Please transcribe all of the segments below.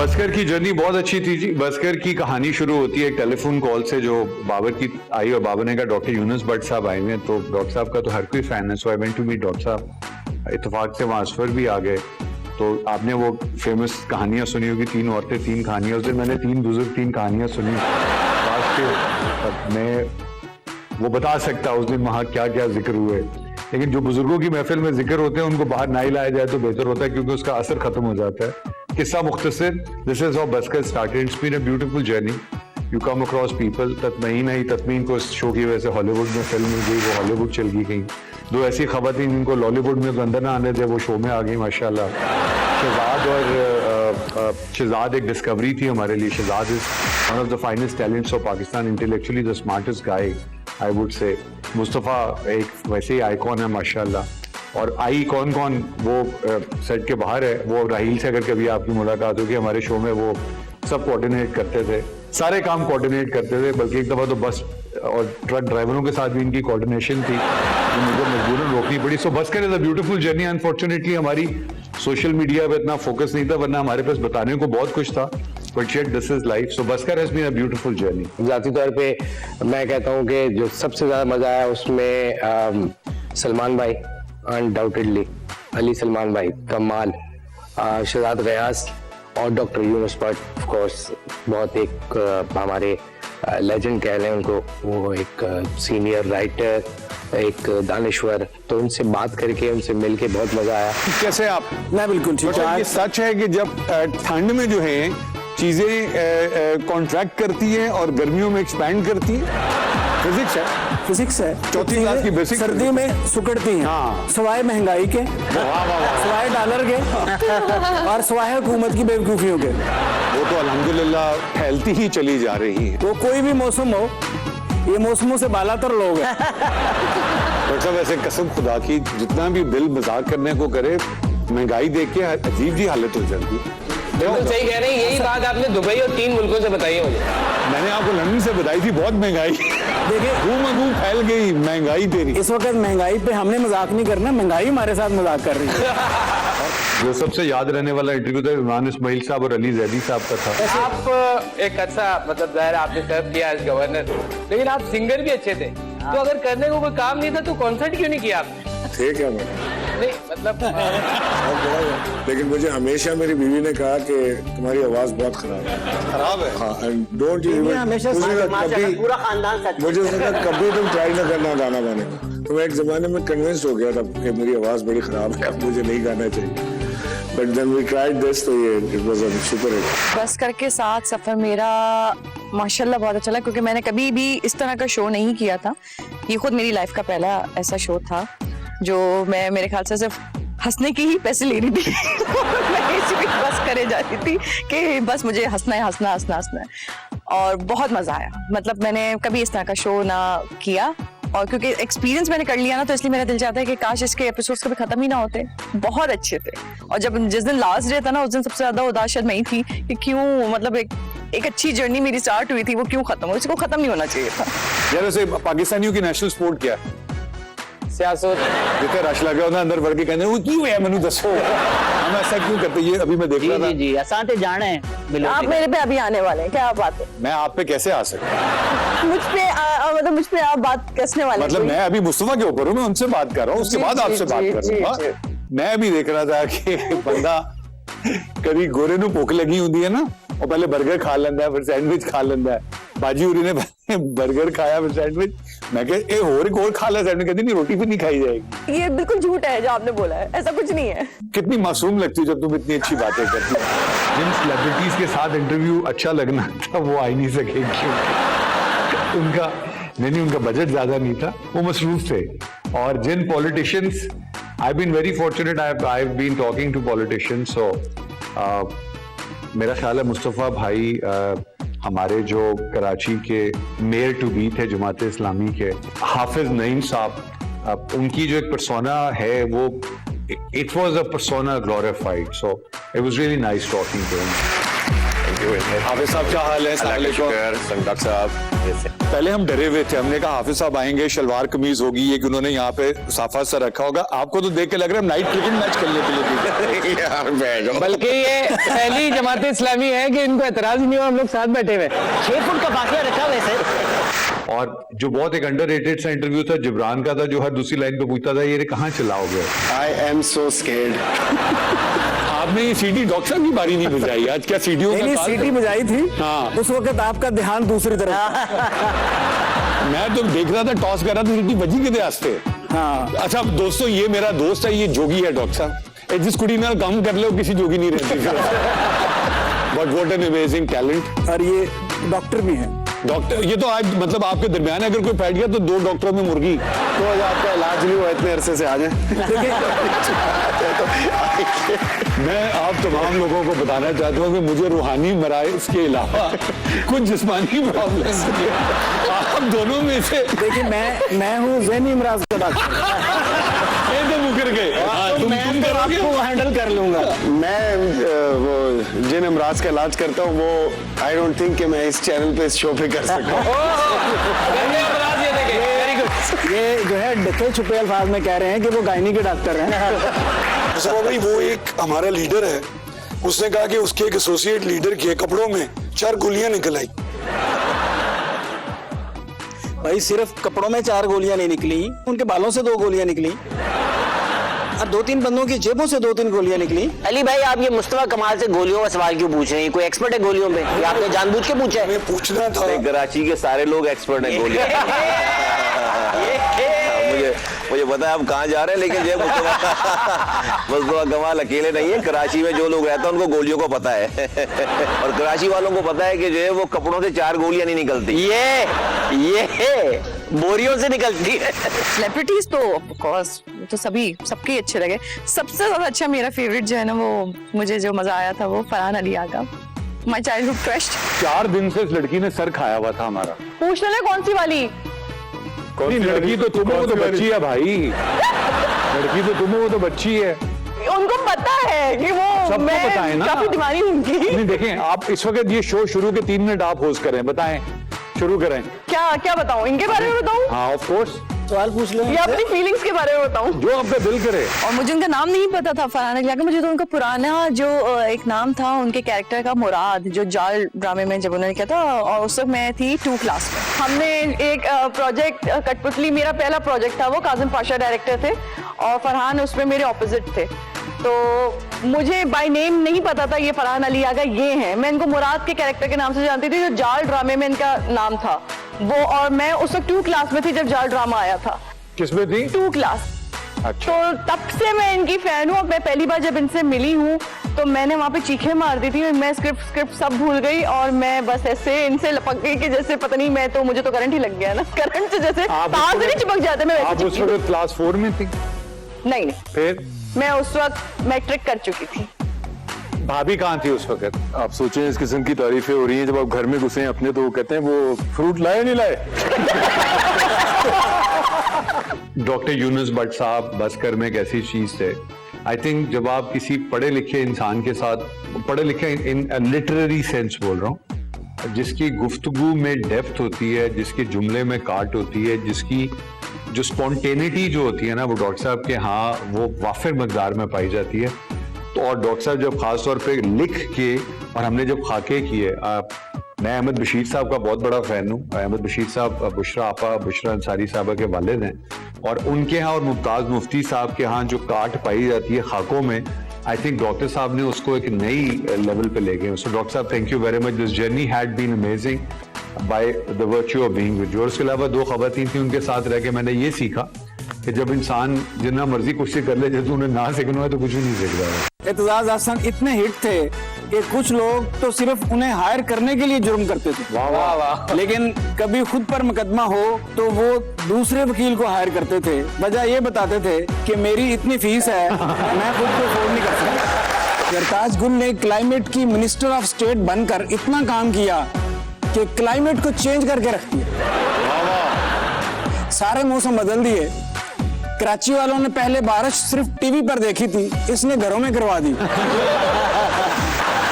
बस्कर की जर्नी बहुत अच्छी थी जी। बस्कर की कहानी शुरू होती है एक टेलीफोन कॉल से जो बाबर की आई और बाबर ने कहा डॉक्टर यूनुस भट्ट साहब आए हुए हैं, तो डॉक्टर साहब का तो हर कोई फैन है। So I went to meet doctor साहब। इत्तेफाक से वहाँ असफर भी आ गए। तो आपने वो फेमस कहानियां सुनी होगी, 3 औरतें 3 कहानियां। उस दिन मैंने 3 बुजुर्ग 3 कहानियां सुनी। मैं वो बता सकता उस दिन वहाँ क्या क्या जिक्र हुए, लेकिन जो बुजुर्गों की महफिल में जिक्र होते हैं उनको बाहर ना ही लाया जाए तो बेहतर होता है, क्योंकि उसका असर खत्म हो जाता है। किस्सा मुख्तसर, this is how Busker started. It's been a beautiful journey. You come across people. तत्मीन को इस शो की वजह से हॉलीवुड में फिल्म मिल गई, वो हॉलीवुड चल गई। 2 ऐसी खवातीन जिनको लॉलीवुड में तो अंदर ना आने थे, वो शो में आ गई माशाल्लाह। शहजाद और शहजाद एक डिस्कवरी थी हमारे लिए। Shehzad is one of the finest talents of Pakistan, intellectually the smartest guy I would say. Mustafa एक वैसे ही आइकॉन है माशाल्लाह। और आई कौन वो सेट के बाहर है, वो राहील से अगर कभी आपकी मुलाकात होगी, हमारे शो में वो सब कोऑर्डिनेट करते थे, सारे काम कोऑर्डिनेट करते थे। बल्कि एक दफ़ा तो बस और ट्रक ड्राइवरों के साथ भी इनकी कोऑर्डिनेशन थी, जो मुझे मजबूरन रोकनी पड़ी। So Busker is a beautiful journey. Unfortunately हमारी सोशल मीडिया पे इतना फोकस नहीं था, वरना हमारे पास बताने को बहुत कुछ था। But yet this is life. So busker has been a beautiful journey. जाती तौर पे मैं कहता हूँ कि जो सबसे ज्यादा मजा आया उसमें सलमान भाई, अनडाउटेडली अली सलमान भाई कमाल, शहजाद गयास और doctor Yunus Bhatt of course बहुत एक हमारे लेजेंड कह लें उनको, वो एक सीनियर राइटर, एक दानिश्वर। तो उनसे बात करके, उनसे मिलके बहुत मजा आया। कैसे आप? मैं बिल्कुल ठीक हूं। ये सच है कि जब ठंड में जो है चीजें कॉन्ट्रैक्ट करती हैं और गर्मियों में एक्सपैंड करती हैं, फिजिक्स है। फिजिक्स है। चौथी क्लास की बेसिक सर्दी में सुकड़ती हैं, हाँ। सवाए महंगाई के, सवाए डॉलर के और सवाए हुकूमत की बेवकूफियों के। वो तो अल्हम्दुलिल्लाह फैलती ही चली जा रही है। वो कोई भी मौसम हो, ये मौसमों से बालातर लोग हैं। डॉक्टर साहब वैसे कसम खुदा की, जितना भी दिल मजाक करने को करे, महंगाई देख के अजीब जी हालत हो जाती है। बिल्कुल सही कह रहे हैं। यही बात आपने दुबई और 3 मुल्कों से बताई है मुझे। मैंने आपको लंदन से बताई थी, बहुत महंगाई। देखिए घूम फैल गई महंगाई तेरी। इस वक्त महंगाई पे हमने मजाक नहीं करना, महंगाई हमारे साथ मजाक कर रही है। जो सबसे याद रहने वाला इंटरव्यू था इमरान इस्माइल साहब और अली जैदी साहब का था। आप एक अच्छा मतलब जाहिर आपने सर्व किया एज गवर्नर, लेकिन आप सिंगर भी अच्छे थे। तो अगर करने को कोई काम नहीं था तो कॉन्सर्ट क्यों नहीं किया आपने? ठीक है मैंने नहीं मतलब लेकिन मुझे हमेशा मेरी बीवी ने कहा कि तुम्हारी आवाज बहुत खराब है। हाँ, एंड डोंट हमेशा पूरा खानदान सच। मुझे उसने कहा कभी तुम ट्राई ना करना गाना गाने का। तो मैं एक जमाने में कन्विंस हो गया था कि मेरी आवाज बड़ी खराब है, अब मुझे नहीं गाना चाहिए। But then we tried this, तो ये it was a super hit. Busker के साथ सफर मेरा माशाल्लाह बहुत अच्छा लगा, क्योंकि मैंने कभी भी इस तरह का शो नहीं किया था। ये खुद मेरी लाइफ का पहला ऐसा शो था जो मैं मेरे ख्याल से सिर्फ हंसने की ही पैसे ले रही थी। मैं इसी बस करे जाती थी कि बस मुझे हंसना है। और बहुत मजा आया। मतलब मैंने कभी इस तरह का शो ना किया, और क्योंकि एक्सपीरियंस मैंने कर लिया ना, तो इसलिए मेरा दिल चाहता है कि काश इसके एपिसोड्स कभी खत्म ही ना होते। बहुत अच्छे थे। और जब जिस दिन लास्ट डे था ना, उस दिन सबसे ज्यादा उदास शायद मैं ही थी कि क्यों, मतलब एक अच्छी जर्नी मेरी स्टार्ट हुई थी, वो क्यों खत्म हो। इसको खत्म नहीं होना चाहिए था। यार वैसे पाकिस्तानियों की नेशनल स्पोर्ट क्या है? सियासत। जितने रश लगे होना अंदर बढ़ के कहने वो क्यों है, मैंने दसो हम ऐसा क्यों करते? ये अभी मैं देख रहा था। जी आसान ते जाना है। आप मेरे पे अभी आने वाले हैं, क्या आप बात है? मैं आप पे कैसे आ सकता? मुझ पे आप बात कसने वाले? मतलब मैं अभी मुस्तफा के ऊपर हूँ, मैं उनसे बात कर रहा हूँ, उसके बाद आपसे बात कर रहा हूँ। मैं भी देख रहा था कि बंदा कभी गोरे नू भुख लगी होती है ना, और पहले बर्गर खा लेंदा है, फिर सैंडविच खा लेंदा है। बाजी उरी ने बर्गर खाया, फिर सैंडविच। मैं कह और खा ले सैंडविच, कहती नहीं रोटी भी नहीं खाई जाएगी। ये बिल्कुल झूठ है जो आपने बोला है, ऐसा कुछ नहीं है। कितनी मासूम लगती है जब तुम इतनी अच्छी बातें करती हो। जिन सेलिब्रिटीज के साथ इंटरव्यू अच्छा लगना था वो आ ही नहीं सके, क्योंकि उनका बजट ज्यादा नहीं था, वो मसरूफ थे। और जिन politicians, I been very fortunate, I been talking to politicians. So मेरा ख्याल है मुस्तफ़ा भाई हमारे जो कराची के मेयर टू बी थे जमात इस्लामी के, हाफिज नईम साहब, उनकी जो एक पर्सोना है वो it was a persona glorified, so it was really nice talking to him. हाफिज साहब क्या हाल है? डॉक्टर साहब पहले हम डरे हुए थे, हमने कहा हाफिज साहब आएंगे, शलवार कमीज होगी, ये कि उन्होंने यहाँ पे साफा सा रखा होगा। आपको तो देख के लग रहा है नाइट क्रिकेट मैच खेलने के लिए यार बैठो। बल्कि ये पहली जमात इस्लामी है कि इनको एतराज नहीं हुआ, हम लोग साथ बैठे हुए। 6 फुट का बाकिया रखा हुआ है सर। और जो बहुत एक अंडररेटेड सा इंटरव्यू था जिब्रान का था, जो हर दूसरी लाइन पे पूछता था ये कहाँ चलाओगे। I am so scared. आपने ये सीटी डॉक्टर साहब की बारी नहीं बजाई आज, क्या सीटियों का नहीं, काल सीटी था? बजाई थी। हाँ। उस वक्त आपका ध्यान दूसरी तरफ। मैं तो देख रहा था, टॉस कर रहा था, सीटी बजी कितने आस्ते। हाँ, अच्छा दोस्तों, ये मेरा दोस्त है, ये जोगी है डॉक्टर साहब। जिस कुड़ी नाल काम कर लो किसी जोगी नहीं रहती। But what an amazing talent. और ये डॉक्टर भी हैं। डॉक्टर, ये तो आज मतलब आपके दरमियान अगर कोई बैठ गया तो 2 डॉक्टरों में मुर्गी। तो आज आपका इलाज नहीं हुआ इतने अरसे से, आ जाए। मैं आप तमाम लोगों को बताना चाहता हूँ कि मुझे रूहानी मराइज के अलावा कुछ जिस्मानी प्रॉब्लम है। आप दोनों में से देखिए मैं हूँ ज़हनी इमराज का डॉक्टर। ये तो मुकर गए। हाँ, तुम करोगे? आपको हैंडल कर लूंगा। मैं वो जिन इमराज का इलाज करता हूँ वो आई डोंट थिंक कि मैं इस चैनल पे इस शो पे कर सकता हूँ। ये जो है डके छुपे अल्फाज में कह रहे हैं कि वो गायनी के डॉक्टर हैं। मुस्तफा भाई, वो एक हमारा लीडर है, उसने कहा कि उसके एक एसोसिएट लीडर के कपड़ों में 4 गोलियां निकल आई। भाई सिर्फ कपड़ों में 4 गोलियां नहीं निकली, उनके बालों से 2 गोलियां निकली और 2-3 बंदों की जेबों से 2-3 गोलियां निकली। अली भाई, आप ये मुस्तफा कमाल से गोलियों का सवाल क्यों पूछ रहे हैं? कोई एक्सपर्ट है गोलियों पे या आपने जानबूझ के पूछा है? हमें पूछना था। कराची के सारे लोग एक्सपर्ट हैं गोलियां। मुझे पता है आप कहाँ जा रहे हैं, लेकिन जो मुस्तफा कमाल अकेले नहीं है। कराची में जो लोग रहते हैं उनको गोलियों को पता है। और कराची वालों को पता है कि जो है वो कपड़ों से 4 गोलियां नहीं निकलती, ये बोरियों से निकलती है। सेलिब्रिटीज तो ऑफ कोर्स तो सबके अच्छे लगे। सबसे ज्यादा अच्छा मेरा फेवरेट जो है ना, वो मुझे जो मजा आया था वो Farhan Ali Agha, my childhood crush. 4 दिन से इस लड़की ने सर खाया हुआ था हमारा। पूछ लेना कौन सी वाली? नहीं, लड़की तो तुम हो, वो तो बच्ची है भाई। लड़की तो तुम हो, वो तो बच्ची है। उनको पता है कि वो सबको पता है ना। काफी दीवानी हूं उनकी। नहीं देखें, आप इस वक्त ये शो शुरू के 3 मिनट आप होस्ट करें, बताएं, शुरू करें। क्या बताऊं? इनके बारे में बताऊं हाँ ऑफ कोर्स, सवाल पूछ लो या अपनी फीलिंग्स के बारे में बताऊं? जो आपका दिल करे। और मुझे उनका नाम नहीं पता था फरहान अली आगा। मुझे तो उनका पुराना जो एक नाम था उनके कैरेक्टर का, मुराद, जो जाल ड्रामे में जब उन्होंने किया था, और उस वक्त मैं थी 2 क्लास में। हमने एक प्रोजेक्ट कठपुतली, मेरा पहला प्रोजेक्ट था वो, काजिम पाशा डायरेक्टर थे और फरहान उसमें मेरे ऑपोजिट थे। तो मुझे बाय नेम नहीं पता था ये फरहान अली आगा ये हैं। मैं इनको मुराद के कैरेक्टर के नाम से जानती थी, जो जाल ड्रामे में इनका नाम था वो। और मैं उस वक्त 2 क्लास में थी जब जाल ड्रामा आया था। किसमें थी? 2 क्लास। अच्छा। तो तब से मैं इनकी फैन हूँ। मैं पहली बार जब इनसे मिली हूँ तो मैंने वहाँ पे चीखें मार दी थी। मैं स्क्रिप्ट सब भूल गई और मैं बस ऐसे इनसे लपक गई कि जैसे पता नहीं, मैं तो मुझे तो करंट ही लग गया ना। करंट से जैसे तार से नहीं चिपक जाते, मैं आप वैसे उस वक्त क्लास 4 में थी? नहीं, फिर मैं उस वक्त मैट्रिक कर चुकी थी। भाभी कहाँ थी उस वक्त? आप सोचें इस किस्म की तारीफें हो रही हैं, जब आप घर में घुसे हैं अपने तो वो कहते हैं वो फ्रूट लाए नहीं लाए। डॉक्टर यूनुस भट्ट साहब बसकर में एक ऐसी चीज थे। आई थिंक जब आप किसी पढ़े लिखे इंसान के साथ, पढ़े लिखे इन लिटरेरी सेंस बोल रहा हूँ, जिसकी गुफ्तगू में डेप्थ होती है, जिसके जुमले में काट होती है, जिसकी जो स्पॉन्टेनिटी जो होती है ना, वो डॉक्टर साहब के हाँ वो वाफिर मकदार में पाई जाती है। तो और डॉक्टर साहब जब खास तौर पे लिख के, और हमने जब खाके किए, मैं अहमद बशीर साहब का बहुत बड़ा फैन हूँ। अहमद बशीर साहब बुशरा आपा, बुशरा अंसारी साहबा के वालिद हैं, और उनके यहाँ और मुमताज मुफ्ती साहब के यहाँ जो काट पाई जाती है खाकों में, आई थिंक डॉक्टर साहब ने उसको एक नई लेवल पे ले गए। सो डॉक्टर साहब, thank you very much. This journey had been amazing by the virtue of being with you. उसके अलावा 2 खवातीन थी, उनके साथ रह के मैंने ये सीखा कि जब इंसान जितना मर्जी कोशिश कर ले, जब उन्हें ना सीखना है तो कुछ भी नहीं सीख रहा है। एतजाज हसन इतने हिट थे कि कुछ लोग तो सिर्फ उन्हें हायर करने के लिए जुर्म करते थे। वाह वाह वाह। लेकिन कभी खुद पर मुकदमा हो तो वो दूसरे वकील को हायर करते थे। वजह ये बताते थे कि मेरी इतनी फीस है, मैं खुद को अफोर्ड नहीं कर सकता। सरताज गुल ने क्लाइमेट की मिनिस्टर ऑफ स्टेट बनकर इतना काम किया कि क्लाइमेट को चेंज करके रख दिया। सारे मौसम बदल दिए। कराची वालों ने पहले बारिश सिर्फ टीवी पर देखी थी, इसने घरों में करवा दी।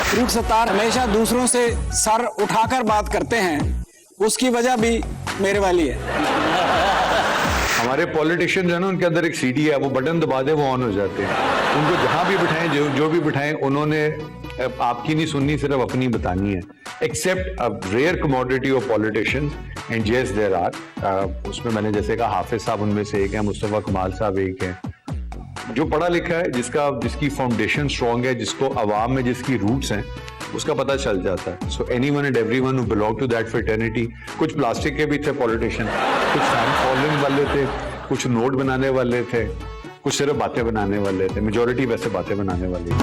फ्रूट सत्तार हमेशा दूसरों से सर उठाकर बात करते हैं, उसकी वजह भी मेरे वाली है। हमारे पॉलिटिशियन है ना, उनके अंदर एक सीडी है, वो बटन दबा दे वो ऑन हो जाते हैं। उनको जहां भी बिठाएं, जो भी बिठाएं, उन्होंने आपकी नहीं सुननी, सिर्फ अपनी बतानी है। Except a rare commodity of politicians, and yes there are, उसमें मैंने जैसे कहा हाफिज साहब उनमें से एक है, मुस्तफा कमाल साहब एक है, जो पढ़ा लिखा है, जिसकी फाउंडेशन स्ट्रांग है, जिसको अवाम में जिसकी रूट्स हैं उसका पता चल जाता है। So anyone and everyone who belong to that fraternity, कुछ प्लास्टिक के भी थे पॉलिटिशियन, कुछ फैन फॉलोइंग वाले थे, कुछ नोट बनाने वाले थे, कुछ सिर्फ बातें बनाने वाले थे, मेजोरिटी वैसे बातें बनाने वाली थी।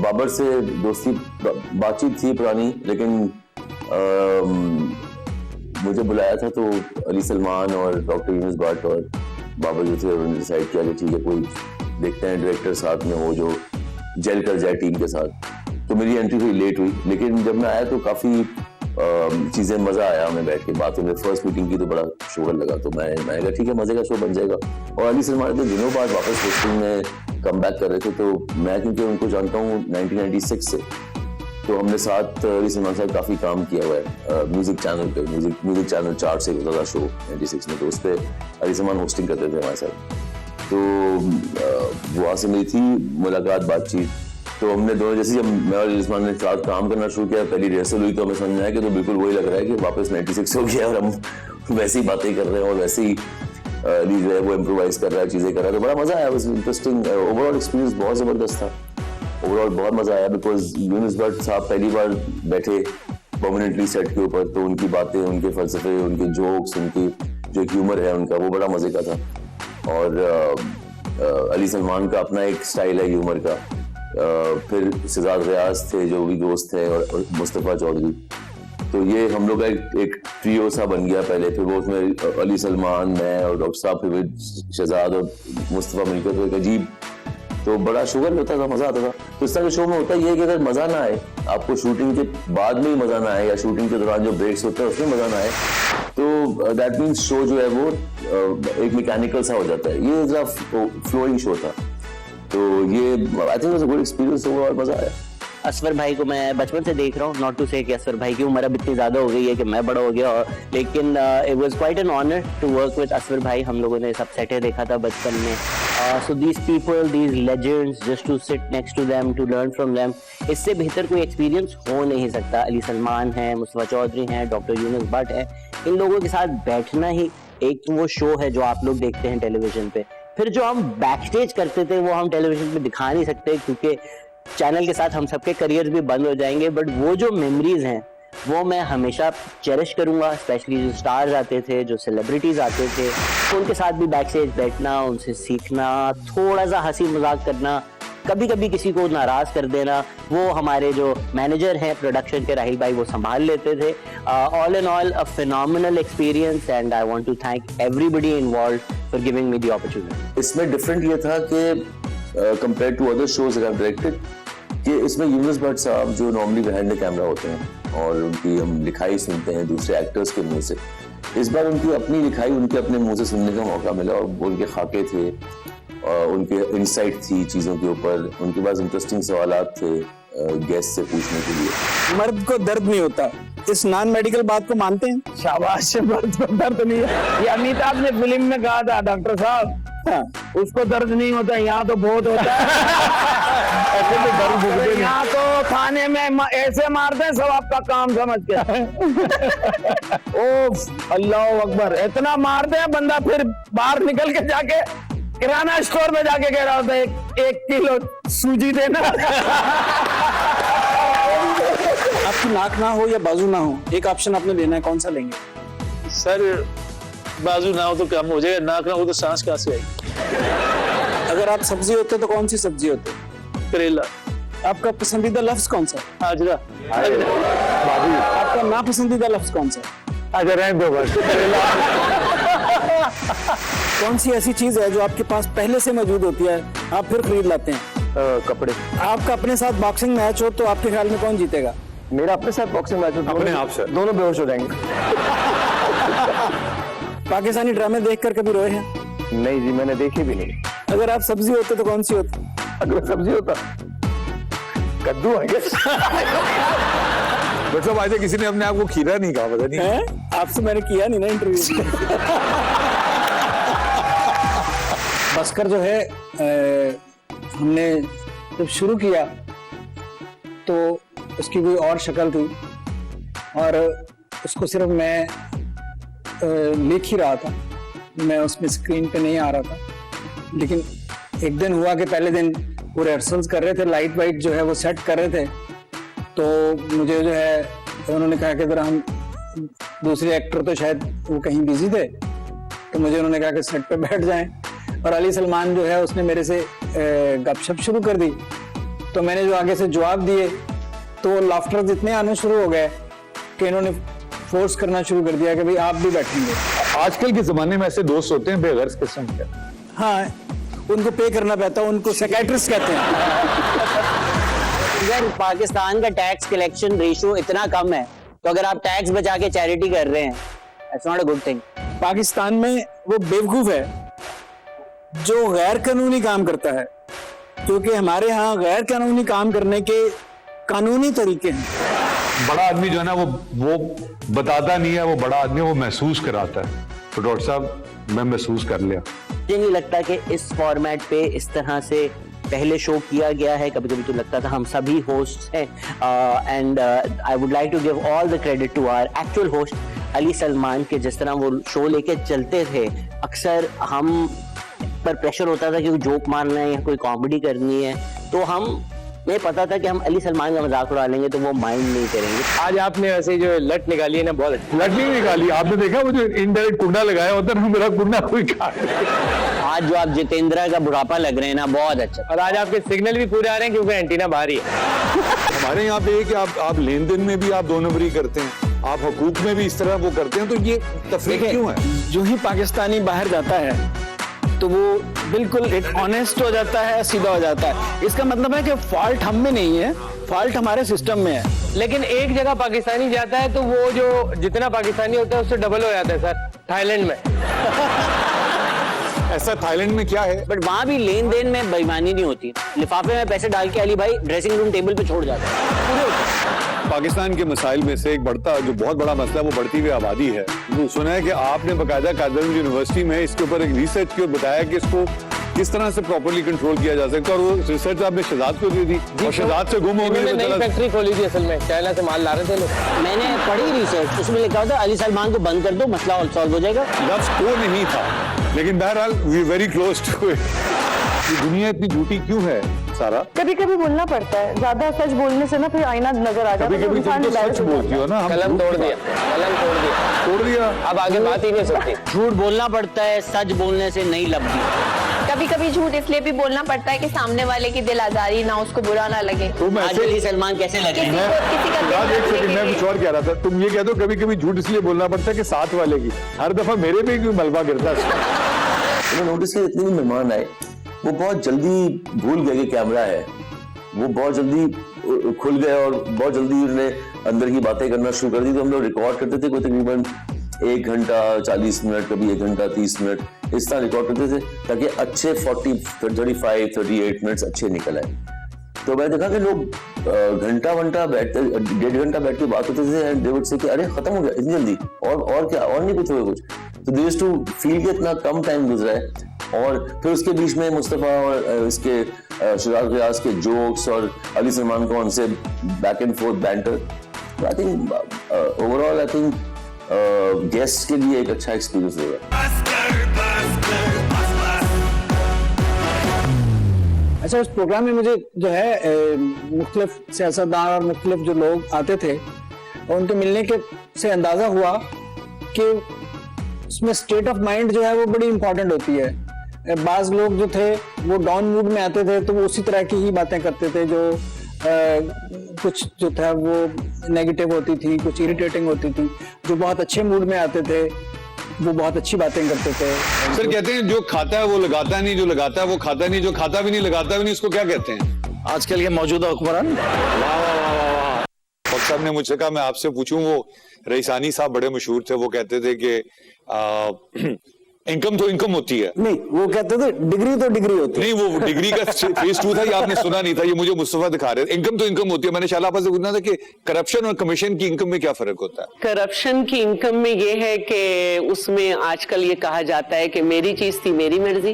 बाबर से दोस्ती बातचीत थी पुरानी, लेकिन मुझे बुलाया था तो अली सलमान और डॉक्टर यूनुस भट्ट और बाबर जो थे, उन्होंने डिसाइड किया कि ठीक है, कोई देखते हैं डायरेक्टर साथ में हो जो जेल कर जाए टीम के साथ। तो मेरी एंट्री थोड़ी लेट हुई, लेकिन जब मैं आया तो काफ़ी चीज़ें मज़ा आया हमें बैठ के बातों में। फर्स्ट मीटिंग की तो बड़ा शोर लगा, तो मैं कहा ठीक है, मज़े का शो बन जाएगा। और अली सलमान तो दिनों बाद वापस होस्टिंग में कम बैक कर रहे थे, तो मैं क्योंकि उनको जानता हूँ 1996 से, तो हमने साथ अली सलमान साहब काफ़ी काम किया हुआ है म्यूजिक चैनल पे। म्यूजिक चैनल 4 से होता था शो 96 में, तो उस पर अली सलमान होस्टिंग करते थे हमारे साथ। तो वहाँ से मेरी थी मुलाकात, बातचीत। तो हमने दोनों, जैसे जब मैं और अली सलमान ने साथ काम करना शुरू किया, पहली रिहर्सल हुई तो हमें समझ में आया कि तो बिल्कुल वही लग रहा है कि वापस 96 हो गया और हम वैसे ही बातें कर रहे हैं और वैसे ही अली जो है वो इम्प्रोवाइज कर रहा है, चीज़ें कर रहा है। तो बड़ा मज़ा आया, बस इंटरेस्टिंग ओवरऑल एक्सपीरियंस बहुत ज़बरदस्त था। ओवरऑल बहुत मजा आया, बिकॉज यूनुस भट्ट साहब पहली बार बैठे परमानेंटली सेट के ऊपर, तो उनकी बातें, उनके फलसफे, उनके जोक्स, उनकी जो एक ह्यूमर है उनका, वो बड़ा मजे का था। और अली सलमान का अपना एक स्टाइल है ह्यूमर का। फिर शहजाद रियाज थे जो भी दोस्त थे, और मुस्तफा चौधरी। तो ये हम लोग का एक ट्रियो सा बन गया पहले। फिर वो उसमें अली सलमान, मैं और डॉक्टर साहब, फिर शहजाद और मुस्तफा मिलकर, तो एक अजीब, तो बड़ा शुगर होता था, मजा आता था। तो इस तरह के शो में होता ये है कि अगर मजा ना आए आपको, शूटिंग के बाद में ही मजा ना आए, या शूटिंग के दौरान जो ब्रेक्स होते हैं उसमें मजा ना आए, तो दैट मीन्स शो जो है वो एक मैकेनिकल सा हो जाता है। ये जरा फ्लोइंग शो था, तो ये I think was a good experience, overall मजा आया। असफर भाई को मैं बचपन से देख रहा हूँ, नॉट टू से कि असफर भाई की उम्र अब इतनी ज़्यादा हो गई है कि मैं बड़ा हो गया, लेकिन it was quite an honour to work with Asfar भाई। हम लोगों ने सब सेटें देखा था बचपन में। So these people, these legends, just to sit next to them, to learn from them, इससे बेहतर कोई एक्सपीरियंस हो नहीं सकता। अली सलमान है, मुस्तफा चौधरी हैं, डॉक्टर यूनुस भट्ट है, इन लोगों के साथ बैठना ही एक तो वो शो है जो आप लोग देखते हैं टेलीविजन पे। फिर जो हम बैक स्टेज करते थे वो हम टेलीविजन पे दिखा नहीं सकते, क्योंकि चैनल के साथ हम सबके करियर भी बंद हो जाएंगे। बट वो जो मेमोरीज हैं वो मैं हमेशा चेरिश करूंगा। स्पेशली जो स्टार्स आते थे, जो सेलिब्रिटीज आते थे, तो उनके साथ भी बैक स्टेज बैठना, उनसे सीखना, थोड़ा सा हंसी मजाक करना, कभी कभी किसी को नाराज कर देना, वो हमारे जो मैनेजर हैं प्रोडक्शन के, राहिल भाई, वो संभाल लेते थे। All in all a phenomenal experience, and I want to thank everybody involved for giving me the opportunity. इसमें डिफरेंट ये था कि compare to other shows that I have directed, कि इसमें यूनुस भट्ट साहब जो नॉर्मली बिहाइंड द कैमरा होते हैं और उनकी हम लिखाई सुनते हैं दूसरे एक्टर्स के मुंह से, इस बार उनकी अपनी लिखाई उनके अपने मुंह से सुनने का मौका मिला। और उनके खाके थे, उनके इंसाइट थी चीज़ों के ऊपर, उनके पास इंटरेस्टिंग सवालात थे गेस्ट से पूछने के लिए। मर्द को दर्द नहीं होता, इस नॉन मेडिकल बात को मानते हैं? शाबाश, मर्द को दर्द नहीं है। ये अमिताभ ने फिल्म में कहा था, डॉक्टर साहब, उसको दर्द नहीं होता, यहाँ तो बहुत होता है। ऐसे तो दर्द भुगते नहीं, यहाँ तो खाने में ऐसे मारते हैं सब आपका काम समझ के। ओ अल्लाह अकबर, इतना मारते हैं बंदा फिर बाहर निकल के जाके किराना स्टोर में जाके कह रहा होता है 1 किलो सूजी देना। आपकी नाक ना हो या बाजू ना हो, एक ऑप्शन आपने लेना है, कौन सा लेंगे? सर बाजू ना हो तो कम हो जाएगा, नाक ना हो तो सांस कहाँ से आएगी? अगर आप सब्जी होते तो कौन सी सब्जी होते? करेला। आपका पसंदीदा लफ्ज कौन सा? हाजरा। आपका नापसंदीदा लफ्ज कौन सा? अगर रहने दो बस। कौन सी ऐसी चीज है जो आपके पास पहले से मौजूद होती है, आप फिर खरीद लाते हैं? कपड़े। आपका अपने साथ बॉक्सिंग मैच हो तो आपके ख्याल में कौन जीतेगा? मेरा अपने साथ बॉक्सिंग मैच हो, अपने आप से दोनों बेहोश हो जाएंगे। पाकिस्तानी ड्रामे देखकर कभी रोए हैं? नहीं जी, मैंने देखे भी नहीं। अगर आप सब्जी होते तो कौन सी होती? अगर सब्जी होता कद्दू है क्या? मतलब आज किसी ने अपने आप को खीरा नहीं कहा, पता नहीं हैं? आपसे मैंने किया नहीं ना इंटरव्यू। बस्कर जो है हमने जब शुरू किया तो उसकी कोई और शक्ल थी और उसको सिर्फ मैं लिख ही रहा था, मैं उसमें स्क्रीन पे नहीं आ रहा था। लेकिन एक दिन हुआ कि पहले दिन वो रिहर्सल्स कर रहे थे, लाइट वाइट जो है वो सेट कर रहे थे, तो मुझे जो है उन्होंने कहा कि अगर हम दूसरे एक्टर तो शायद वो कहीं बिजी थे, तो मुझे उन्होंने कहा कि सेट पे बैठ जाएं। और अली सलमान जो है उसने मेरे से गपशप शुरू कर दी, तो मैंने जो आगे से जवाब दिए तो लाफ्टर इतने आने शुरू हो गए कि इन्होंने फोर्स करना शुरू कर दिया कि भाई आप भी बैठेंगे। आजकल के जमाने में ऐसे दोस्त होते हैं बेगर्ज किस्म के। हाँ, उनको पे करना पड़ता है, उनको साइकियाट्रिस्ट कहते हैं। अगर पाकिस्तान का टैक्स कलेक्शन रेशियो इतना कम है तो अगर आप टैक्स बचा के चैरिटी कर रहे हैं, that's not a good thing. Pakistan में वो बेवकूफ है जो गैर कानूनी काम करता है, क्योंकि हमारे यहाँ गैर कानूनी काम करने के कानूनी तरीके हैं। बड़ा आदमी जो है ना वो बताता नहीं है, वो बड़ा आदमी वो महसूस कराता है। तो डॉक्टर साहब मैं महसूस कर लिया। मुझे नहीं लगता कि इस फॉर्मेट पे इस तरह से पहले शो किया गया है। कभी कभी तो लगता था हम सभी होस्ट हैं, and I would like to give all the credit to our actual host Ali Salman के। जिस तरह वो शो लेके चलते थे, अक्सर हम पर प्रेशर होता था कि कोई जोक मारना है या कोई कॉमेडी करनी है, तो हमें पता था कि हम अली सलमान का मजाक उड़ा लेंगे तो वो माइंड नहीं करेंगे। आज आपने वैसे जो लट निकाली है ना, बहुत अच्छी लट नहीं निकाली, आपने देखा वो जो इनडायरेक्ट कुंडा लगाया होता है ना, मेरा कुंडा कोई काट। आज जो आप जितेंद्र का बुढ़ापा लग रहे हैं ना, बहुत अच्छा। और आज आपके सिग्नल भी पूरे आ रहे हैं क्योंकि एंटीना बाहर ही है। हमारे यहाँ पे कि आप लेन देन में भी आप दो नंबरी करते हैं, आप हुकूक में भी इस तरह वो करते हैं, तो ये तफरीक क्यों है? जो ही पाकिस्तानी बाहर जाता है तो वो बिल्कुल एक ऑनेस्ट हो जाता है, सीधा हो जाता है। इसका मतलब है कि फॉल्ट हम में नहीं है, फॉल्ट हमारे सिस्टम में है। लेकिन एक जगह पाकिस्तानी जाता है तो वो जो जितना पाकिस्तानी होता है उससे डबल हो जाता है सर, थाईलैंड में। ऐसा थाईलैंड में क्या है? बट वहां भी लेन देन में बेईमानी नहीं होती। लिफाफे में पैसे डाल के अली भाई ड्रेसिंग रूम टेबल पे छोड़ जाता है, पूरे होते हैं। पाकिस्तान के मसाइल में से एक बढ़ता जो बहुत बड़ा मसला है वो बढ़ती हुई आबादी है। सुना है कि आपने बाकायदा कायदे यूनिवर्सिटी में इसके ऊपर एक रिसर्च की और बताया कि इसको किस तरह से प्रॉपर्ली कंट्रोल किया जा सकता है, और वो रिसर्च आपने शहजाद को दी थी और शहजाद से गुम हो गई। नई फैक्ट्री खोली थी असल में, चाइना से माल ला रहे थे लोग। मैंने पढ़ी रिसर्च, उसमें लिखा होता अली सलमान को बंद कर दो, मसला सॉल्व हो जाएगा। लफ्ज को नहीं था, लेकिन बहरहाल we very close to it. ये दुनिया इतनी झूठी क्यों है सारा? कभी कभी बोलना पड़ता है, ज्यादा सच बोलने से ना फिर आईना नजर आ जाता है। कभी कभी तुम तो सच बोलती हो ना, हम कलम तोड़ दिया, कलम तोड़ दिया। अब आगे बात ही नहीं सकती। झूठ बोलना पड़ता है, सच बोलने से नहीं लगती। कभी कभी झूठ इसलिए भी बोलना पड़ता है कि सामने वाले की दिल आजारी ना, उसको बुरा ना लगे। आज अली सलमान कैसे लगे? एक सेकंड, मैं कुछ और कह रहा था। तुम ये कह दो कभी कभी झूठ इसलिए बोलना पड़ता है कि साथ वाले की, हर दफा मेरे पे क्यों मलबा गिरता है? नोटिस किया जितने भी मेहमान आए वो बहुत जल्दी भूल गए कि कैमरा है, वो बहुत जल्दी खुल गए और बहुत जल्दी उन्होंने अंदर की बातें करना शुरू कर दी। तो हम लोग रिकॉर्ड करते थे, कोई तकरीबन 1 घंटा 40 मिनट, कभी 1 घंटा 30 मिनट इस तरह रिकॉर्ड करते थे ताकि अच्छे 35-38 मिनट्स अच्छे निकल आए। तो मैंने देखा कि लोग घंटा बैठते, 1.5 घंटा बैठ के बात होते थे, एंड दे वुड से कि अरे खत्म हो गया इतनी जल्दी, और क्या, और नहीं कुछ हुआ कुछ। तो दे यूज्ड टू फील कि इतना कम टाइम गुजरा है। और फिर उसके बीच में मुस्तफा और इसके शहजाद रियाज के जोक्स और अली सलमान को उनसे back and fourth banter. I think overall I think guest के लिए एक अच्छा एक्सपीरियंस होगा। अच्छा, उस प्रोग्राम में मुझे जो है मुख्तलिफ सियासतदान और मुख्तलिफ जो लोग आते थे और उनके मिलने के से अंदाजा हुआ कि उसमें स्टेट ऑफ माइंड जो है वो बड़ी इंपॉर्टेंट होती है। बाज लोग जो थे वो डाउन मूड में आते थे तो वो उसी तरह की ही बातें करते थे, जो कुछ जो था वो नेगेटिव होती थी, कुछ इरिटेटिंग होती थी। जो बहुत अच्छे मूड में आते थे वो बहुत अच्छी बातें करते थे। सर कहते हैं जो खाता है वो लगाता नहीं, जो लगाता है वो खाता नहीं, जो खाता भी नहीं लगाता भी नहीं, इसको क्या कहते हैं आजकल के मौजूदा हुक्मरान? वक्त साहब ने मुझसे कहा मैं आपसे पूछूं, वो रईसानी साहब बड़े मशहूर थे, वो कहते थे कि इनकम तो इनकम होती है। नहीं, वो कहते थे डिग्री तो डिग्री होती है। नहीं, वो डिग्री का फेज 2 था, ये आपने सुना नहीं था, ये मुझे मुस्तफा दिखा रहे थे। इनकम तो इनकम होती है। मैंने शाला आपस से पूछना था कि करप्शन और कमीशन की इनकम में क्या फर्क होता है? करप्शन की इनकम में ये है कि उसमें आजकल ये कहा जाता है कि मेरी चीज थी मेरी मर्जी।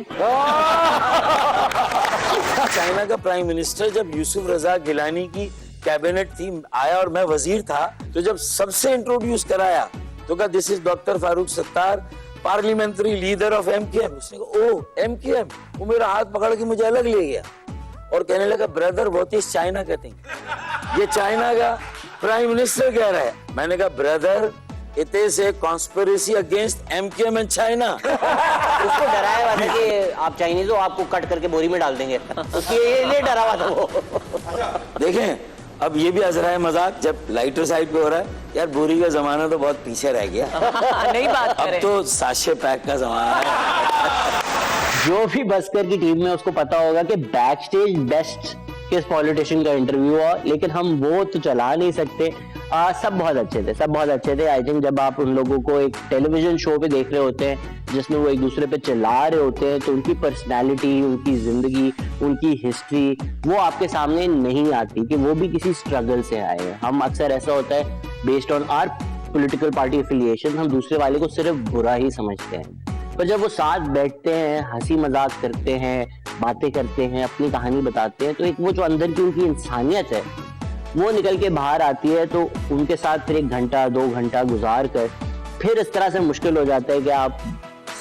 चाइना का प्राइम मिनिस्टर जब यूसुफ रजा गिलानी की कैबिनेट थी आया और मैं वजीर था, तो जब सबसे इंट्रोड्यूस कराया तो कहा this is doctor Farooq Sattar, parliamentary leader of MQM. उसने कहा ओह एमकेएम। वो मेरा हाथ पकड़ के मुझे अलग ले गया और कहने लगा ब्रदर व्हाट इज चाइना का थिंग। ये चाइना का प्राइम मिनिस्टर कह रहा है। मैंने कहा brother it is a conspiracy against MQM and China. उसको डराया हुआ था कि आप चाइनीज हो, आपको कट करके बोरी में डाल देंगे, उसके ये डरा हुआ था वो। देखें अब ये भी हंस रहा है मजाक जब लाइटर साइड पे हो रहा है। यार बोरी का जमाना तो बहुत पीछे रह गया। नहीं बात अब करें। तो साशे पैक का जमाना है। जो भी बस्कर की टीम में उसको पता होगा कि बैक स्टेज बेस्ट किस पॉलिटिशियन का इंटरव्यू हुआ, लेकिन हम वो तो चला नहीं सकते। सब बहुत अच्छे थे, सब बहुत अच्छे थे। आई थिंक जब आप उन लोगों को एक टेलीविजन शो पे देख रहे होते हैं जिसमें वो एक दूसरे पे चिल्ला रहे होते हैं, तो उनकी पर्सनैलिटी, उनकी जिंदगी, उनकी हिस्ट्री वो आपके सामने नहीं आती कि वो भी किसी स्ट्रगल से आए हैं। हम अक्सर ऐसा होता है based on our political party affiliation हम दूसरे वाले को सिर्फ बुरा ही समझते हैं, पर जब वो साथ बैठते हैं, हंसी मजाक करते हैं, बातें करते हैं, अपनी कहानी बताते हैं, तो एक वो जो अंदर की उनकी इंसानियत है वो निकल के बाहर आती है। तो उनके साथ फिर 1 घंटा 2 घंटा गुजार कर फिर इस तरह से मुश्किल हो जाता है कि आप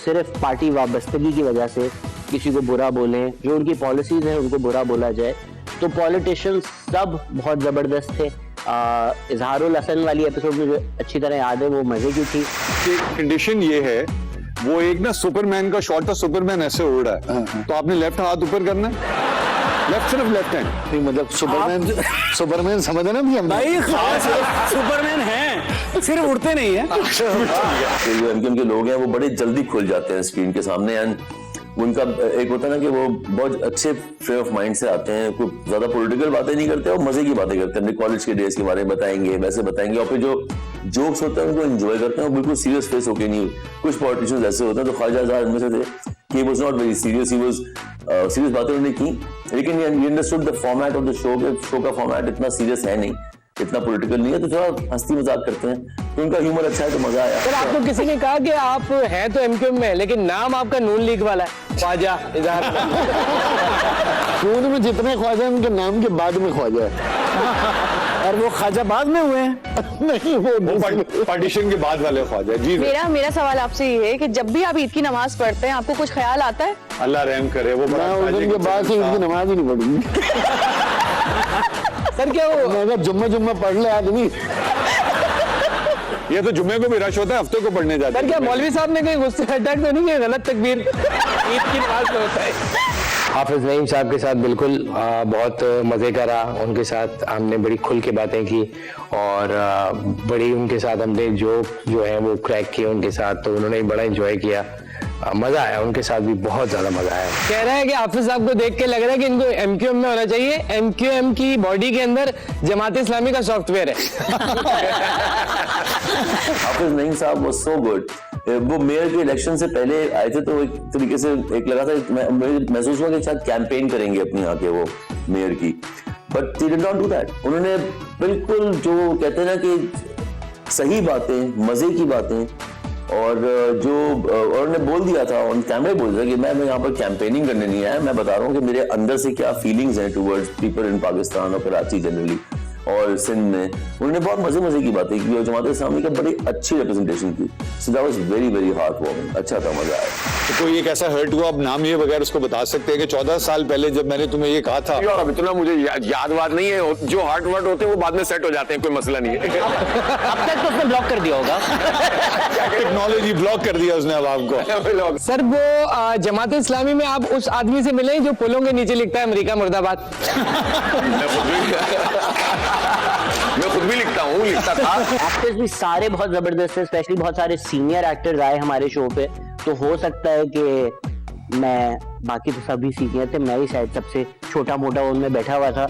सिर्फ पार्टी वाबस्तगी की वजह से किसी को बुरा बोलें, जो उनकी पॉलिसीज हैं उनको बुरा बोला जाए। तो पॉलिटिशियंस सब बहुत जबरदस्त थे। इजहारुल हसन वाली एपिसोड मुझे अच्छी तरह याद है, वो मजे की थी। कंडीशन ये है, वो एक ना सुपरमैन का शॉट था, सुपरमैन ऐसे उड़ रहा है, तो आपने लेफ्ट हाथ ऊपर करना है, लेफ्ट सिर्फ लेफ्ट हैंड। नहीं मतलब सुपरमैन समझे ना भी हम भाई खास सुपरमैन है, सिर्फ उड़ते नहीं है। जो एमकेएम के लोग हैं वो बड़े जल्दी खुल जाते हैं स्क्रीन के सामने, एंड उनका एक होता है ना कि वो बहुत अच्छे फ्रेम ऑफ माइंड से आते हैं, कोई ज्यादा पॉलिटिकल बातें नहीं करते और मजे की बातें करते हैं, अपने कॉलेज के डेज के बारे में बताएंगे, वैसे बताएंगे, और फिर जो जोक्स होते हैं उनको एंजॉय करते हैं, बिल्कुल सीरियस फेस होके नहीं। कुछ पॉलिटिशियंस ऐसे होते हैं, तो ख्वाजा आजाद इनमें से थे कि was not very serious, he was serious बातें उन्होंने की, लेकिन he understood the format of the show, के शो का फॉर्मेट इतना सीरियस है नहीं, इतना पॉलिटिकल नहीं है, तो थोड़ा हंसी मजाक करते हैं, तो उनका ह्यूमर अच्छा है, तो मजा आया। सर आपको किसी ने कहा कि आप हैं तो एमक्यूएम में, लेकिन नाम आपका नून लीग वाला है, ख्वाजा इजहार। खून में जितने ख्वाजा हैं उनके नाम के बाद में ख्वाजा है। और वो ख्वाजा बाद में हुए हैं। नहीं वो पार्टीशन के बाद वाले ख्वाजा। जी मेरा सवाल आपसे ये है कि जब भी आप ईद की नमाज पढ़ते हैं आपको कुछ ख्याल आता है? अल्लाह रहम करे, वो बड़ा मैं उस दिन के बाद से इनकी नमाज ही नहीं पढ़ूंगी। सर क्या वो मैं जुम्मा पढ़ ले आदमी। ये तो जुम्मे को भी रश होता है, हफ्ते को पढ़ने जाते हैं। सर क्या मौलवी साहब ने कहीं गुस्से अटैक तो नहीं किया, गलत तकबीर ईद की नमाज में होता है? हाफिज नईम साहब के साथ बिल्कुल बहुत मज़े का रहा, उनके साथ हमने बड़ी खुल के बातें की और बड़ी उनके साथ हमने जोक जो है वो क्रैक किए उनके साथ, तो उन्होंने बड़ा एंजॉय किया, मजा आया उनके साथ भी, बहुत ज्यादा मजा आया। कह रहे हैं कि हाफिज साहब को देख के लग रहा है कि इनको एमक्यूएम में होना चाहिए, एमक्यूएम की बॉडी के अंदर जमात इस्लामी का सॉफ्टवेयर है। हाफिज नईम साहब वाज सो गुड। वो मेयर के इलेक्शन से पहले आए थे, तो एक तरीके से एक लगा था, महसूस हुआ कि शायद कैंपेन करेंगे अपनी यहाँ के वो मेयर की, but they did not do that. उन्होंने बिल्कुल जो कहते हैं ना कि सही बातें, मजे की बातें, और जो उन्होंने बोल दिया था ऑन कैमरा, बोल दिया कि मैं यहाँ पर कैंपेनिंग करने नहीं आया, मैं बता रहा हूँ कि मेरे अंदर से क्या फीलिंग्स हैं टुवर्ड्स पीपल इन पाकिस्तान और कराची जनरली और सिंध में। उन्होंने बहुत मजे की बातें की और जमात इस्लामी का बड़ी अच्छी रिप्रेजेंटेशन की। So that was very very heart warming, अच्छा था, मजा आया। तो कोई एक ऐसा हर्ट हुआ, अब नाम ये बगैर उसको बता सकते हैं कि 14 साल पहले जब मैंने तुम्हें ये कहा था। और अब इतना मुझे याद बात नहीं है, जो हार्ट वर्ट होते हैं वो बाद में सेट हो जाते हैं, कोई मसला नहीं है। अब तक तो उसने ब्लॉक कर दिया होगा। टेक्नोलॉजी ब्लॉक कर दिया उसने अब आपको। सर वो जमात इस्लामी में आप उस आदमी से मिले जो पुलों के नीचे लिखता है अमेरिका मुर्दाबाद। मैं खुद भी लिखता था। एक्टर्स भी सारे बहुत जबरदस्त है, स्पेशली बहुत सारे सीनियर एक्टर्स आए हमारे शो पे, तो हो सकता है कि मैं, बाकी तो सभी सीनियर थे, मैं ही शायद सबसे छोटा मोटा उनमें बैठा हुआ था,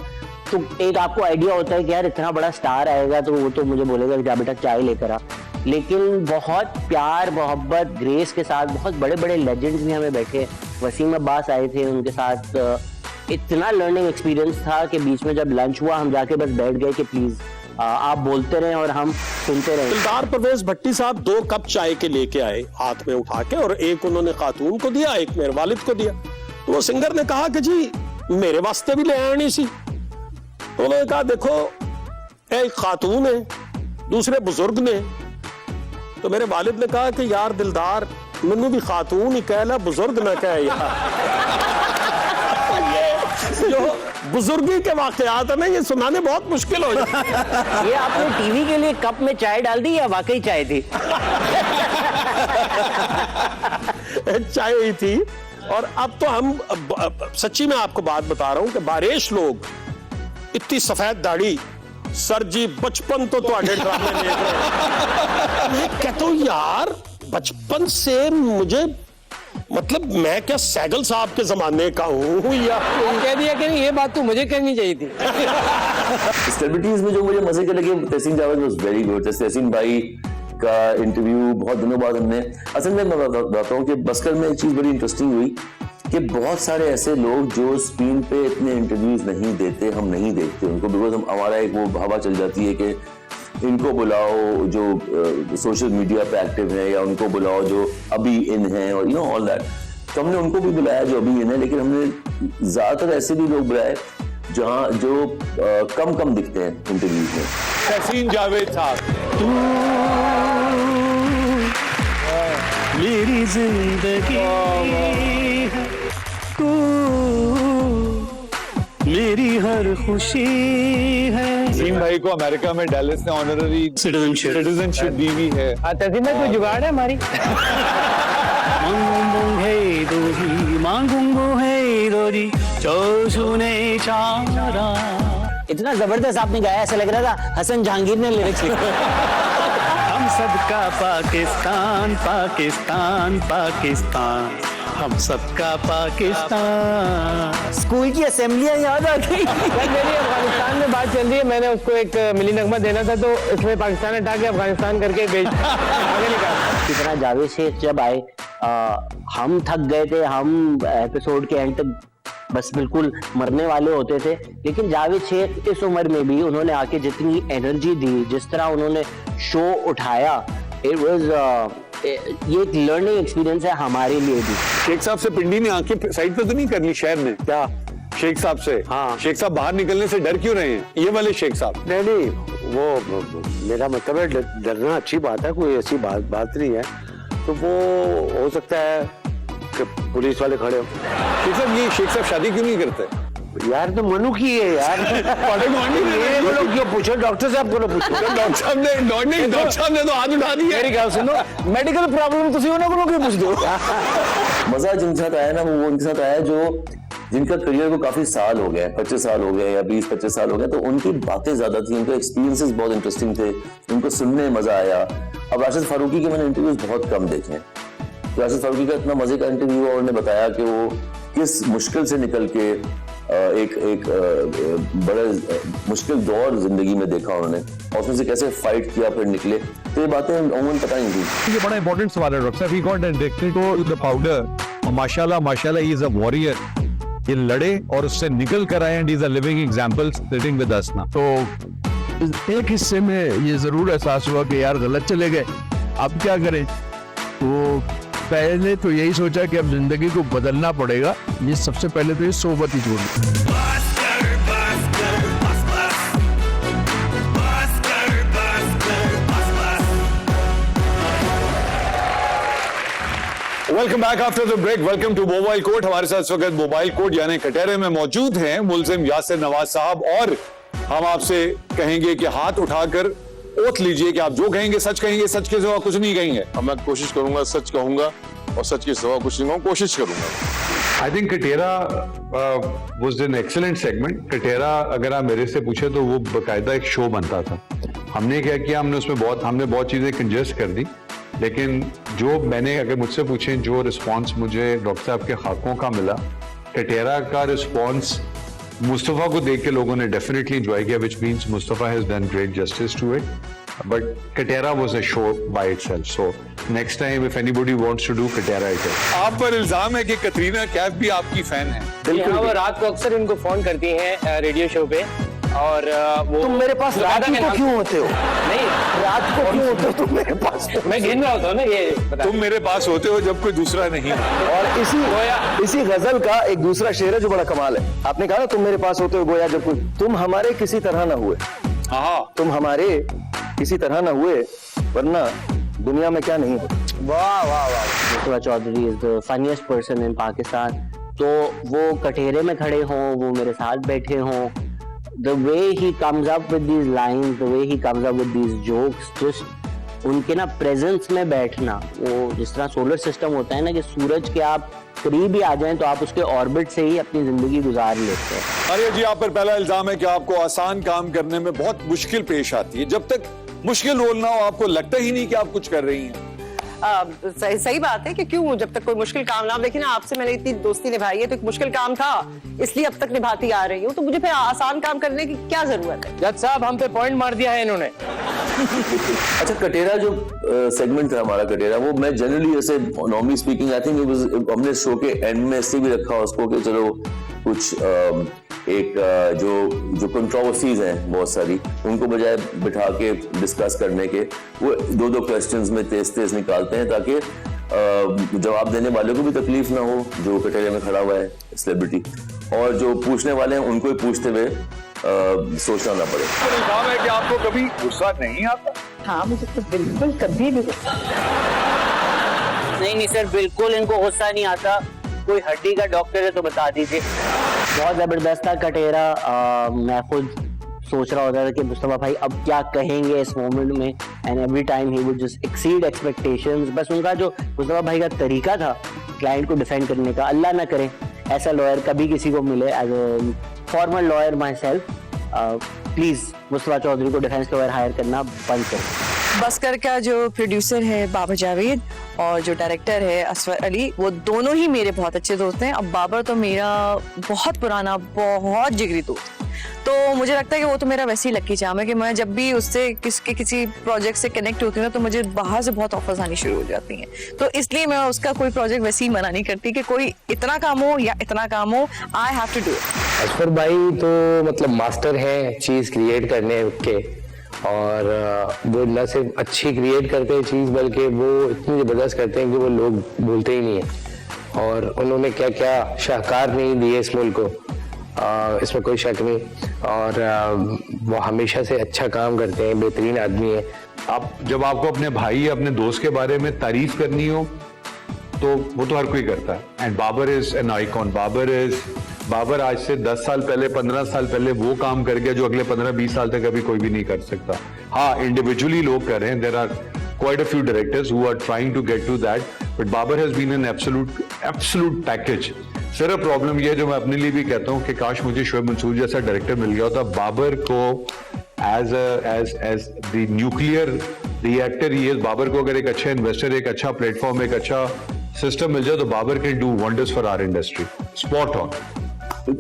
तो एक आपको आइडिया होता है कि यार इतना बड़ा स्टार आएगा तो वो तो मुझे बोलेगा जा बेटा चाय लेकर आ, लेकिन बहुत प्यार मोहब्बत ग्रेस के साथ बहुत बड़े बड़े लेजेंड्स भी हमें बैठे, वसीम अब्बास आए थे, उनके साथ इतना लर्निंग एक्सपीरियंस था कि बीच में जब लंच हुआ हम जाके बस बैठ गए कि प्लीज आप बोलते रहें और हम सुनते रहें। दिलदार परवेज भट्टी साहब 2 कप चाय के लेके आए हाथ में उठा के, और एक उन्होंने खातून को दिया, एक मेरे वालिद को दिया। तो वो सिंगर ने कहा कि जी मेरे वास्ते भी ले आनी सी। तो उन्होंने कहा देखो एक खातून है, दूसरे बुजुर्ग ने। तो मेरे वालिद ने कहा कि यार दिलदार मैनू भी खातून ही कह ला, बुजुर्ग ना कह यार। जो बुजुर्गी के वाकयात है ना, ये सुनाने बहुत मुश्किल हो जाता है। ये आपने टीवी के लिए कप में चाय डाल दी या वाकई चाय थी? चाय ही थी। और अब तो हम सच्ची में आपको बात बता रहा हूं कि बारिश लोग इतनी सफेद दाढ़ी, सर जी बचपन तो ड्रामे देख रहे। मैं कहता हूं यार बचपन से मुझे, मतलब मैं क्या सैगल साहब के जमाने का हूँ या कह दिया कि नहीं, ये बात तो मुझे कहनी चाहिए थी। सेलिब्रिटीज में जो मुझे मजे के लगे, तहसीन जावेद वाज वेरी गुड। तहसीन भाई का इंटरव्यू बहुत दिनों बाद हमने, असल में मैं बताता हूँ कि बस्कर में एक चीज बड़ी इंटरेस्टिंग हुई कि बहुत सारे ऐसे लोग जो स्क्रीन पे इतने इंटरव्यूज नहीं देते, हम नहीं देखते उनको, बिकॉज हमारा एक वो हवा चल जाती है कि इनको बुलाओ जो सोशल मीडिया पे एक्टिव है, या उनको बुलाओ जो अभी इन है, और ऑल दैट। तो हमने उनको भी बुलाया जो अभी इन है, लेकिन हमने ज्यादातर ऐसे भी लोग बुलाए जहाँ जो कम दिखते हैं इंटरव्यूज में। तहसीन जावेद साहब। मेरी जिंदगी तू, मेरी हर खुशी है। तहसीन भाई को अमेरिका में डैलस ने ऑनररी सिटीजनशिप दी हुई है। तहसीन में कोई जुगाड़ है हमारी? इतना जबरदस्त आपने गाया, ऐसा लग रहा था हसन जहांगीर ने लिरिक्स लिखे। हम सबका पाकिस्तान पाकिस्तान पाकिस्तान, हम सबका पाकिस्तान। स्कूल की असेंबलियां याद आ गई। मेरी अफगानिस्तान में बात चल रही है, मैंने उसको एक मिली नगमा देना था, तो इसमें पाकिस्तान हटा के अफगानिस्तान करके भेज आगे निकाला। कितना जावेद शेख जब आए, हम थक गए थे, हम एपिसोड के एंड तक बस बिल्कुल मरने वाले होते थे, लेकिन जावेद शेख इस उम्र में भी उन्होंने आके जितनी एनर्जी दी, जिस तरह उन्होंने शो उठाया, इट वाज ये एक लर्निंग एक्सपीरियंस है हमारे लिए भी। शेख साहब से पिंडी ने आंखें साइड पे तो नहीं कर ली शहर ने? क्या शेख साहब से? हाँ, शेख साहब बाहर निकलने से डर क्यों रहे हैं ये वाले शेख साहब? नहीं, वो मेरा मतलब है डरना अच्छी बात है, कोई ऐसी बात नहीं है। तो वो हो सकता है कि पुलिस वाले खड़े हो। शेख साहब, ये शेख साहब शादी क्यों नहीं करते? यार तो मनु की है यार। ये बोलो क्यों पूछो, डॉक्टर साहब को पूछो। डॉक्टर साहब ने तो हाथ उठा दिया। मेरी गाल सुनो, मेडिकल प्रॉब्लम तुसी उन्होंने को क्यों पूछ दो? मजा जिनके साथ आया ना, वो उनके साथ आया जो जिनका करियर को काफी साल हो गए, 25 साल हो गए या 20-25 साल हो गए, तो उनकी बातें ज्यादा थी, उनके एक्सपीरियंसेस बहुत इंटरेस्टिंग थे, उनको सुनने में मजा आया। अब राशिद फारूकी के मैंने इंटरव्यूज बहुत कम देखे हैं। तो राशिद फारूकी का इतना मजे का इंटरव्यू, और उन्होंने बताया कि वो किस मुश्किल से निकल के एक बड़ा मुश्किल दौर जिंदगी में देखा उन्होंने, और उसमें से कैसे फाइट किया फिर निकले। तो ये बातें उन्होंने पता नहीं थी। ये बड़ा इंपॉर्टेंट सवाल है डॉक्टर साहब। He got addicted to the powder, और माशाल्लाह ही इज अ वॉरियर। ये लड़े और उससे निकल कर आए, and is a living example sitting with us now. तो एक हिस्से में ये जरूर एहसास हुआ कि यार गलत चले गए, अब क्या करें। तो पहले तो यही सोचा कि अब जिंदगी को बदलना पड़ेगा। ये सबसे पहले तो ये सोबत ही छोड़। Welcome back after the break. Welcome to mobile court. हमारे साथ इस वक्त मोबाइल कोर्ट यानी कटहरे में मौजूद हैं मुल्जिम यासिर नवाज साहब, और हम आपसे कहेंगे कि हाथ उठाकर ओथ लीजिए कि आप जो कहेंगे सच कहेंगे, सच के सिवा कुछ नहीं कहेंगे। मैं कोशिश करूंगा, सच कहूंगा, और सच के सिवा कुछ नहीं कहूंगा, कोशिश करूंगा। I think Katera was an excellent segment. Katera अगर आप मेरे से पूछे तो वो बाकायदा एक शो बनता था। हमने क्या किया, हमने बहुत चीजें कंजेस्ट कर दी, लेकिन जो मैंने, अगर मुझसे पूछें, जो रिस्पॉन्स मुझे डॉक्टर साहब के खाकों का मिला, कटेरा का रिस्पॉन्स मुस्तफ़ा को देख के लोगों ने डेफिनेटली एंजॉय किया, which means Mustafa has done great justice to it. but Katera was a show by itself. So next time if anybody wants to do Katera, it is. आप पर इल्जाम है कि कतरीना कैफ भी आपकी फैन है। हाँ, वो रात को अक्सर इनको फोन करती हैं रेडियो शो पे, और वो तुम मेरे पास रात को क्यों होते हो? नहीं, रात को क्यों होते हो तुम मेरे पास? मैं गिन रहा होता हूँ ना, ये तुम मेरे पास होते हो जब कोई दूसरा नहीं। और इसी गजल का एक दूसरा शेर है जो बड़ा कमाल है। आपने कहा ना तुम मेरे पास होते हो गोया जब कोई, तुम हमारे किसी तरह ना हुए। हाँ, तुम हमारे किसी तरह ना हुए, वरना दुनिया में क्या नहीं होता। वाह वाह वाह। Mustafa Chaudhry is the funniest person in Pakistan. तो वो कटहरे में खड़े हों, वो मेरे साथ बैठे हों, the way he comes up with these lines, the way he comes up with these jokes, just उनके ना प्रेजेंस में बैठना, वो जिस तरह सोलर सिस्टम होता है ना कि सूरज के आप करीब ही आ जाएं तो आप उसके ऑर्बिट से ही अपनी जिंदगी गुजार लेते हैं। अरे जी, आप पर पहला इल्जाम है कि आपको आसान काम करने में बहुत मुश्किल पेश आती है। जब तक मुश्किल रोल ना हो आपको लगता ही नहीं कि आप कुछ कर रही हैं। सही बात है कि क्यों, जब तक कोई मुश्किल काम ना हो। लेकिन आपसे मैंने इतनी दोस्ती निभाई है तो एक मुश्किल काम था, इसलिए अब तक निभाती आ रही हूँ, तो मुझे फिर आसान काम करने की क्या जरूरत है? जज साहब, हम पे पॉइंट मार दिया है इन्होंने। अच्छा, कटेरा जो सेगमेंट था हमारा कटेरा, वो मैं जनरली ऐसे नॉर्मली स्पीकिंग आई थिंक हमने शो के एंड में ऐसे भी रखा उसको कि चलो कुछ एक जो कंट्रोवर्सीज हैं बहुत सारी, उनको बजाय बिठा के डिस्कस करने के वो दो क्वेश्चंस में तेज निकालते हैं ताकि जवाब देने वाले को भी तकलीफ ना हो जो कटेरे में खड़ा हुआ है सेलिब्रिटी, और जो पूछने वाले हैं उनको ही पूछते हुए सोचना ना पड़े। इल्जाम है कि आपको कभी गुस्सा नहीं आता? हाँ, मुझे तो बिल्कुल कभी भी नहीं सर, बिल्कुल इनको गुस्सा नहीं आता। कोई हड्डी का डॉक्टर है तो बता दीजिए। बहुत जबरदस्त था कटेरा। मैं खुद सोच रहा होता था कि मुस्तफा भाई अब क्या कहेंगे इस मोमेंट में, and every time he would just exceed expectations. बस उनका जो मुस्तफा भाई का तरीका था क्लाइंट को डिफेंड करने का, अल्लाह ना करे ऐसा लॉयर कभी किसी को मिले। As a former lawyer myself, please Mustafa Chaudhry को डिफेंस लॉयर हायर करना बंद करें। बस्कर का जो प्रोड्यूसर है बाबर जावेद और जो डायरेक्टर है असवर अली, वो दोनों ही मेरे बहुत अच्छे दोस्त हैं। अब बाबर तो मेरा बहुत पुराना, बहुत जिगरी दोस्त, तो मुझे लगता है कि वो तो मेरा वैसे ही लकी चार्म है कि मैं जब भी उससे किसी प्रोजेक्ट से कनेक्ट होती हूँ ना, तो मुझे बाहर से बहुत ऑफर्स आनी शुरू हो जाती हैं। तो इसलिए मैं उसका कोई प्रोजेक्ट वैसे ही मना नहीं करती कि कोई इतना काम हो या इतना काम हो, I have to do it. Asfar भाई तो मतलब मास्टर हैं चीज क्रिएट करने के, और वो न सिर्फ अच्छी क्रिएट करते हैं चीज, बल्कि वो इतनी जबरदस्त करते हैं कि वो लोग भूलते ही नहीं है। और उन्होंने क्या क्या शाहकार नहीं दिए इस मुल्क को, इसमें कोई शक नहीं। और वो हमेशा से अच्छा काम करते हैं, बेहतरीन आदमी है। जब आपको अपने भाई या अपने दोस्त के बारे में तारीफ करनी हो तो वो तो हर कोई करता है। And Babar is an icon. Babar आज से 10 साल पहले, 15 साल पहले वो काम कर गया जो अगले 15-20 साल तक अभी कोई भी नहीं कर सकता। हाँ, इंडिविजुअली लोग कर रहे हैं, there are quite a few directors who are trying to get to that, but Babar has been an absolute package. सिर्फ प्रॉब्लम ये जो मैं अपने लिए भी कहता हूँ कि काश मुझे शोएब मंसूर जैसा डायरेक्टर मिल गया होता। बाबर को as the nuclear reactor he is, Babar को अगर एक अच्छा इन्वेस्टर, एक अच्छा प्लेटफॉर्म, एक अच्छा सिस्टम मिल जाए तो Babar can do wonders for our industry. Spot on.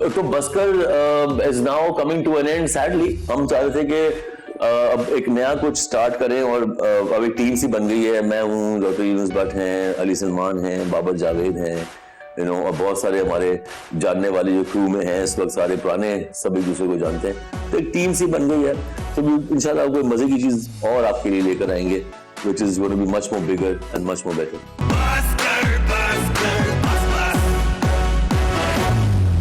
तो Busker is now coming to an end sadly. हम चाहते थे कि अब एक नया कुछ स्टार्ट करें, और अब एक टीम सी बन गई है। मैं हूँ, डॉक्टर यूनुस भट्ट हैं, अली सलमान हैं, बाबर जावेद हैं, और बहुत सारे हमारे जानने वाले जो क्रू में हैं इस वक्त, सारे पुराने सब एक दूसरे को जानते हैं। तो एक टीम सी बन गई है, तो इंशाल्लाह कोई मजे की चीज और आपके लिए लेकर आएंगे, which is going to be much more bigger and much more better.